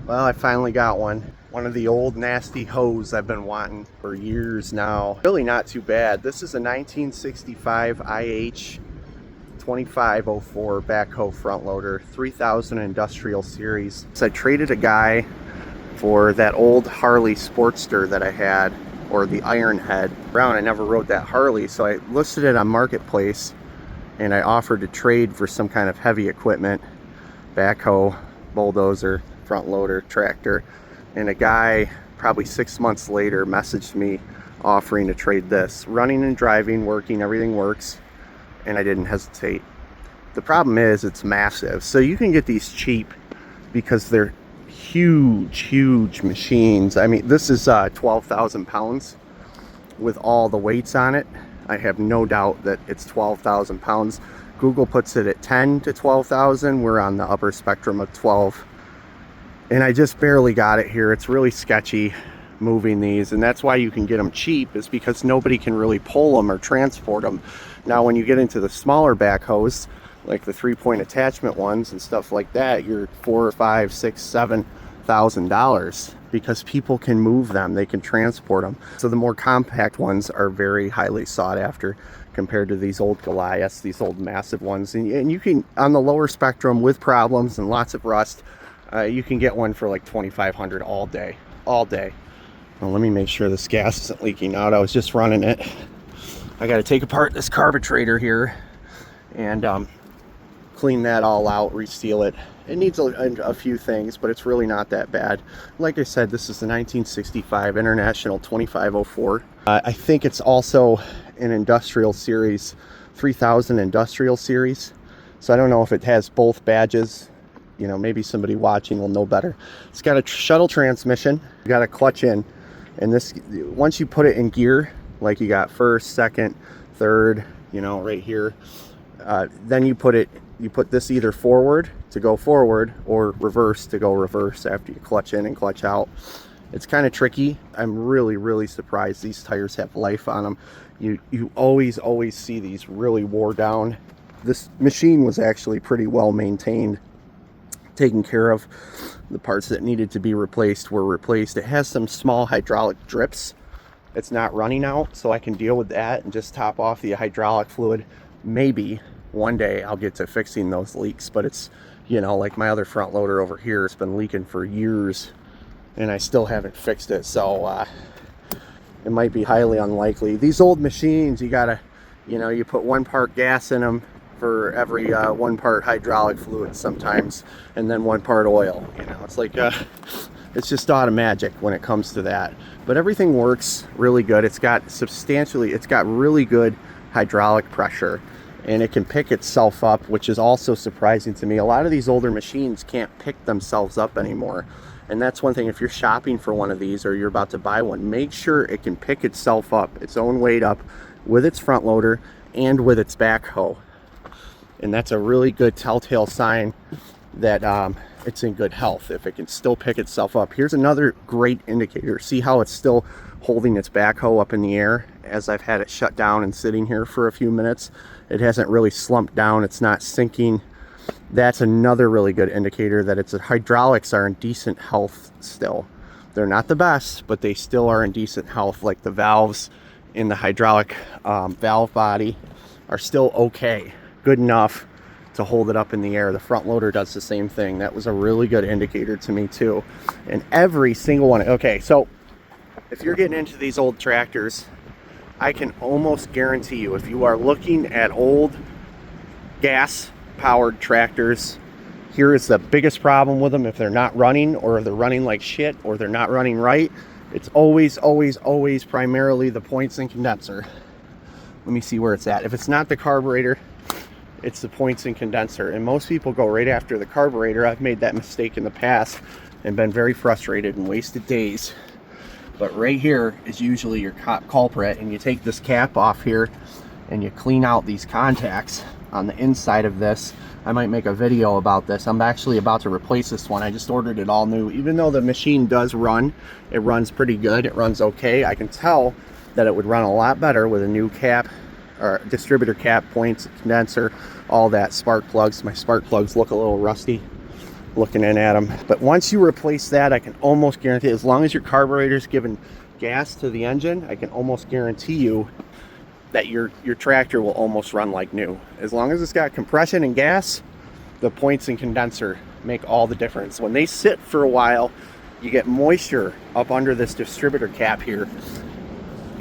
Well, I finally got one. One of the old nasty hoes I've been wanting for years now. Really not too bad. This is a 1965 IH 2504 backhoe front loader, 3000 industrial series. So I traded a guy for that old Harley Sportster that I had, or the Ironhead. I never rode that Harley, so I listed it on Marketplace and I offered to trade for some kind of heavy equipment, backhoe, bulldozer, front loader, tractor, and a guy probably 6 months later messaged me offering to trade this. Running and driving, working, everything works, and I didn't hesitate. The problem is it's massive, so you can get these cheap because they're huge machines. I mean, this is 12,000 pounds with all the weights on it. I have no doubt that it's 12,000 pounds. Google puts it at 10 to 12,000. We're on the upper spectrum of 12. And I just barely got it here. It's really sketchy moving these, and that's why you can get them cheap, is because nobody can really pull them or transport them. Now when you get into the smaller backhoes, like the 3-point attachment ones and stuff like that, you're $4,000, $5,000, $6,000, $7,000 because people can move them, they can transport them. So the more compact ones are very highly sought after compared to these old Goliaths, these old massive ones. And you can, on the lower spectrum with problems and lots of rust, you can get one for like $2,500 all day. Well, let me make sure this gas isn't leaking out. I was just running it. I got to take apart this carburetor here and clean that all out, reseal it. It needs a few things, but it's really not that bad. Like I said, this is the 1965 International 2504. I think it's also an industrial series, 3000 industrial series. So I don't know if it has both badges. You know, maybe somebody watching will know better. It's got a shuttle transmission. You got a clutch in, and this, once you put it in gear, like you got first, second, third, you know, right here, then you put this either forward to go forward or reverse to go reverse after you clutch in and clutch out. It's kind of tricky. I'm really surprised these tires have life on them. You always see these really wore down. This machine was actually pretty well maintained, taken care of. The parts that needed to be replaced were replaced. It has some small hydraulic drips. It's not running out, so I can deal with that and just top off the hydraulic fluid. Maybe one day I'll get to fixing those leaks, but it's, you know, like my other front loader over here, it's been leaking for years and I still haven't fixed it, so it might be highly unlikely. These old machines, you gotta, you know, you put 1 part gas in them for every 1 part hydraulic fluid sometimes, and then 1 part oil. You know, it's like it's just automagic when it comes to that. But everything works really good. It's got really good hydraulic pressure, and it can pick itself up, which is also surprising to me. A lot of these older machines can't pick themselves up anymore, and that's one thing. If you're shopping for one of these or you're about to buy one, make sure it can pick itself up, its own weight up, with its front loader and with its backhoe. And that's a really good telltale sign that it's in good health, if it can still pick itself up. Here's another great indicator. See how it's still holding its backhoe up in the air as I've had it shut down and sitting here for a few minutes. It hasn't really slumped down. It's not sinking. That's another really good indicator that its hydraulics are in decent health still. They're not the best, but they still are in decent health. Like the valves in the hydraulic valve body are still okay. Good enough to hold it up in the air. The front loader does the same thing. That was a really good indicator to me too. And every single one. Okay, so if you're getting into these old tractors, I can almost guarantee you, if you are looking at old gas powered tractors, here is the biggest problem with them. If they're not running, or they're running like shit, or they're not running right, it's always primarily the points and condenser. Let me see where it's at. If it's not the carburetor, it's the points and condenser, and most people go right after the carburetor. I've made that mistake in the past and been very frustrated and wasted days. But right here is usually your culprit, and you take this cap off here and you clean out these contacts on the inside of this. I might make a video about this. I'm actually about to replace this one. I just ordered it all new. Even though the machine does run, it runs pretty good, it runs okay. I can tell that it would run a lot better with a new cap, or distributor cap, points, condenser, all that. Spark plugs. My spark plugs look a little rusty. looking in at them. But once you replace that, I can almost guarantee, as long as your carburetor's giving gas to the engine, I can almost guarantee you that your tractor will almost run like new. As long as it's got compression and gas, the points and condenser make all the difference. When they sit for a while, you get moisture up under this distributor cap here,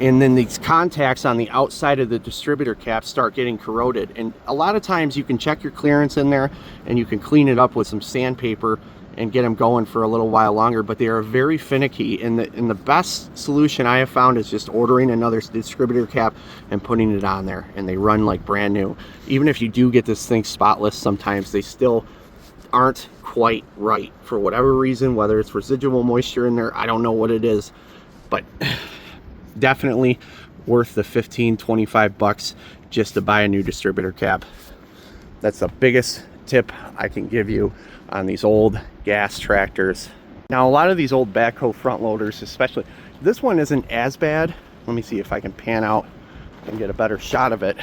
and then these contacts on the outside of the distributor cap start getting corroded. And a lot of times you can check your clearance in there and you can clean it up with some sandpaper and get them going for a little while longer, but they are very finicky. And the best solution I have found is just ordering another distributor cap and putting it on there, and they run like brand new. Even if you do get this thing spotless, sometimes they still aren't quite right for whatever reason, whether it's residual moisture in there, I don't know what it is, but definitely worth the 15-25 bucks just to buy a new distributor cap. That's the biggest tip I can give you on these old gas tractors. Now, a lot of these old backhoe front loaders, especially this one, isn't as bad. Let me see if I can pan out and get a better shot of it.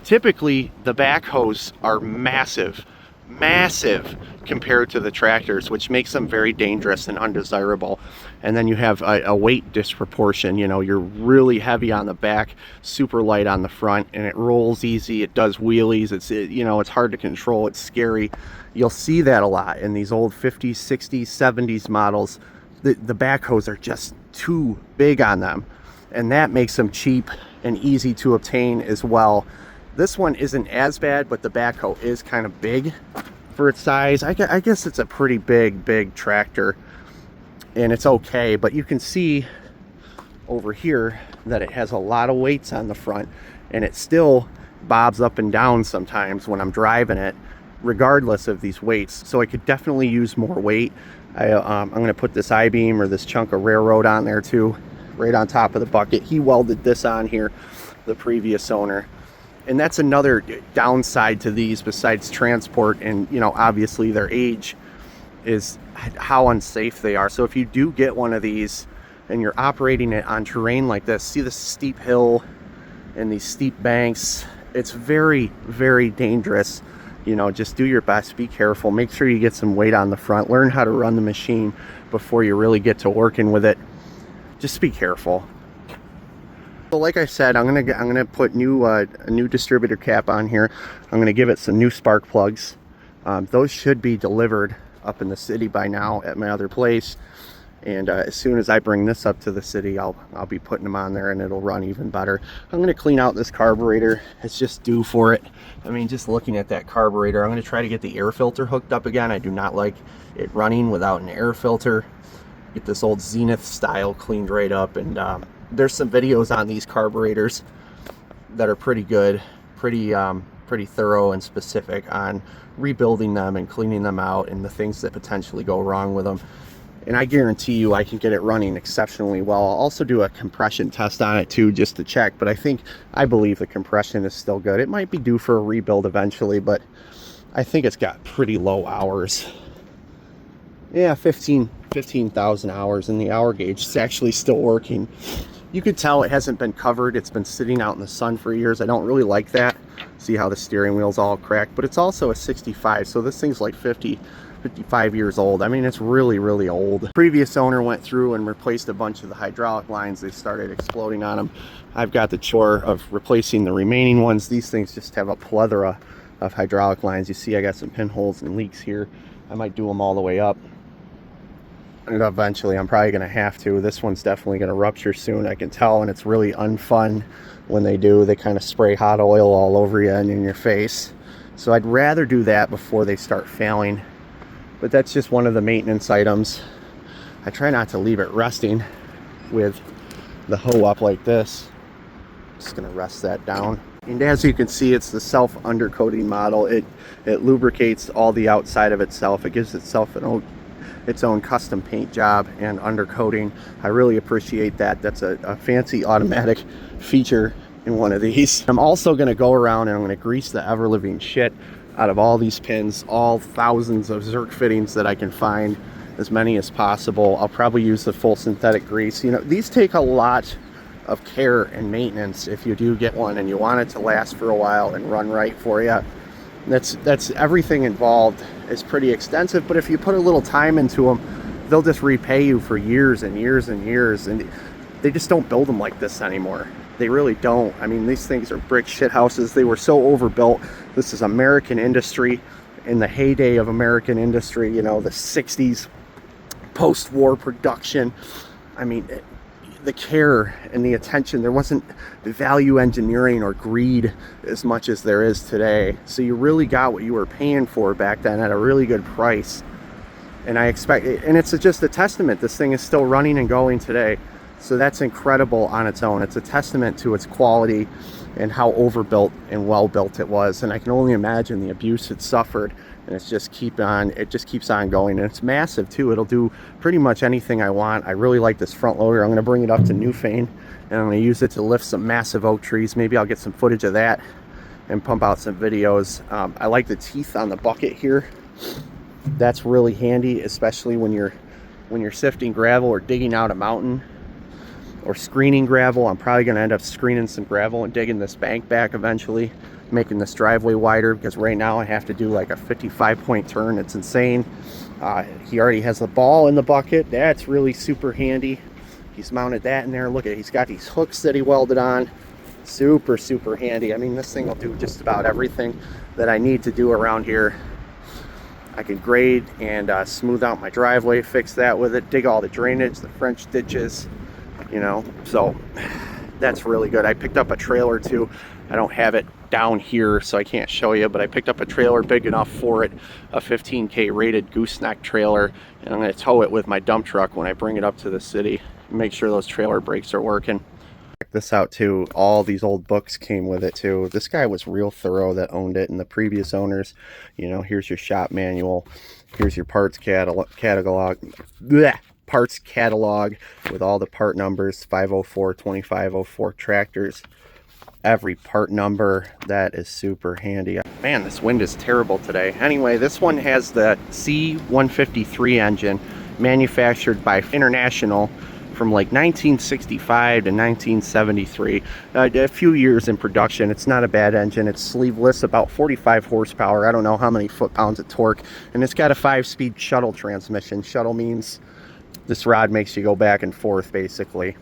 Typically the backhoes are massive compared to the tractors, which makes them very dangerous and undesirable. And then you have a weight disproportion. You know, you're really heavy on the back, super light on the front, and it rolls easy. It does wheelies. It's hard to control. It's scary. You'll see that a lot in these old 50s, 60s, 70s models. The backhoes are just too big on them, and that makes them cheap and easy to obtain as well. This one isn't as bad, but the backhoe is kind of big for its size. I guess it's a pretty big tractor, and it's okay, but you can see over here that it has a lot of weights on the front, and it still bobs up and down sometimes when I'm driving it, regardless of these weights. So I could definitely use more weight. I'm going to put this I-beam or this chunk of railroad on there too, right on top of the bucket. He welded this on here, the previous owner. And that's another downside to these, besides transport and, obviously their age, is how unsafe they are. So if you do get one of these and you're operating it on terrain like this, see this steep hill and these steep banks, it's very dangerous. Just do your best, be careful, make sure you get some weight on the front, learn how to run the machine before you really get to working with it. Just be careful. So like I said, I'm gonna put a new distributor cap on here. I'm gonna give it some new spark plugs. Those should be delivered up in the city by now at my other place, and as soon as I bring this up to the city, I'll be putting them on there, and it'll run even better. I'm gonna clean out this carburetor. It's just due for it. I mean, just looking at that carburetor, I'm gonna try to get the air filter hooked up again. I do not like it running without an air filter. Get this old Zenith style cleaned right up, and there's some videos on these carburetors that are pretty good, pretty thorough and specific on rebuilding them and cleaning them out and the things that potentially go wrong with them. And I guarantee you I can get it running exceptionally well. I'll also do a compression test on it too, just to check, but I believe the compression is still good. It might be due for a rebuild eventually, but I think it's got pretty low hours. Yeah, 15,000 hours, and the hour gauge is actually still working. You could tell it hasn't been covered. It's been sitting out in the sun for years. I don't really like that. See how the steering wheel's all cracked, but it's also a 65, so this thing's like 55 years old. I mean, it's really old. The previous owner went through and replaced a bunch of the hydraulic lines. They started exploding on them. I've got the chore of replacing the remaining ones. These things just have a plethora of hydraulic lines. You see I got some pinholes and leaks here. I might do them all the way up. And eventually I'm probably going to have to. This one's definitely going to rupture soon, I can tell, and it's really unfun when they do. They kind of spray hot oil all over you and in your face. So I'd rather do that before they start failing. But that's just one of the maintenance items. I try not to leave it resting with the hoe up like this. Just going to rest that down. And as you can see, it's the self undercoating model. It lubricates all the outside of itself. It gives itself its own custom paint job and undercoating. I really appreciate that. That's a fancy automatic feature in one of these. I'm also going to go around and I'm going to grease the ever-living shit out of all these pins, all thousands of Zerk fittings that I can find, as many as possible. I'll probably use the full synthetic grease. These take a lot of care and maintenance if you do get one and you want it to last for a while and run right for you. That's everything involved is pretty extensive, but if you put a little time into them, they'll just repay you for years and years and years. And they just don't build them like this anymore. They really don't. I mean, these things are brick shit houses. They were so overbuilt. This is American industry, in the heyday of American industry, you know, the 60s, post-war production. I mean, the care and the attention, there wasn't value engineering or greed as much as there is today. So you really got what you were paying for back then at a really good price. And I expect, and it's just a testament, this thing is still running and going today. So that's incredible on its own. It's a testament to its quality and how overbuilt and well built it was. And I can only imagine the abuse it suffered. And it just keeps on going. And it's massive too. It'll do pretty much anything I want. I really like this front loader. I'm going to bring it up to Newfane, and I'm going to use it to lift some massive oak trees. Maybe I'll get some footage of that and pump out some videos. I like the teeth on the bucket here. That's really handy, especially when you're sifting gravel or digging out a mountain or screening gravel. I'm probably going to end up screening some gravel and digging this bank back eventually, making this driveway wider, because right now I have to do like a 55-point turn. It's insane. He already has the ball in the bucket. That's really super handy. He's mounted that in there. Look at it. He's got these hooks that he welded on. Super, super handy. I mean, this thing will do just about everything that I need to do around here. I can grade and smooth out my driveway, fix that with it, dig all the drainage, the French ditches, you know, so that's really good. I picked up a trailer too. I don't have it down here, so I can't show you, but I picked up a trailer big enough for it, a 15K rated gooseneck trailer, and I'm going to tow it with my dump truck when I bring it up to the city. Make sure those trailer brakes are working. Check this out too. All these old books came with it too. This guy was real thorough that owned it, and the previous owners, you know, here's your shop manual, here's your parts catalog, parts catalog with all the part numbers, 504, 2504 tractors, every part number. That is super handy. Man, this wind is terrible today. Anyway, this one has the C153 engine, manufactured by International from like 1965 to 1973. A few years in production. It's not a bad engine. It's sleeveless, about 45 horsepower. I don't know how many foot-pounds of torque. And it's got a 5-speed shuttle transmission. Shuttle means this rod makes you go back and forth, basically.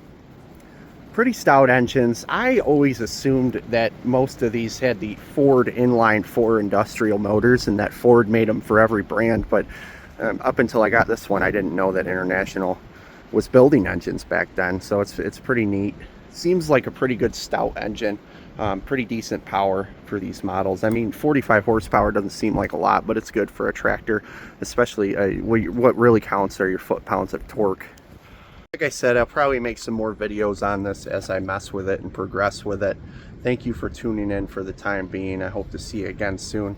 Pretty stout engines. I always assumed that most of these had the Ford inline 4 industrial motors, and that Ford made them for every brand. But up until I got this one, I didn't know that International was building engines back then. So it's pretty neat. Seems like a pretty good stout engine. Pretty decent power for these models. I mean, 45 horsepower doesn't seem like a lot, but it's good for a tractor, especially what really counts are your foot-pounds of torque. Like I said, I'll probably make some more videos on this as I mess with it and progress with it. Thank you for tuning in for the time being. I hope to see you again soon.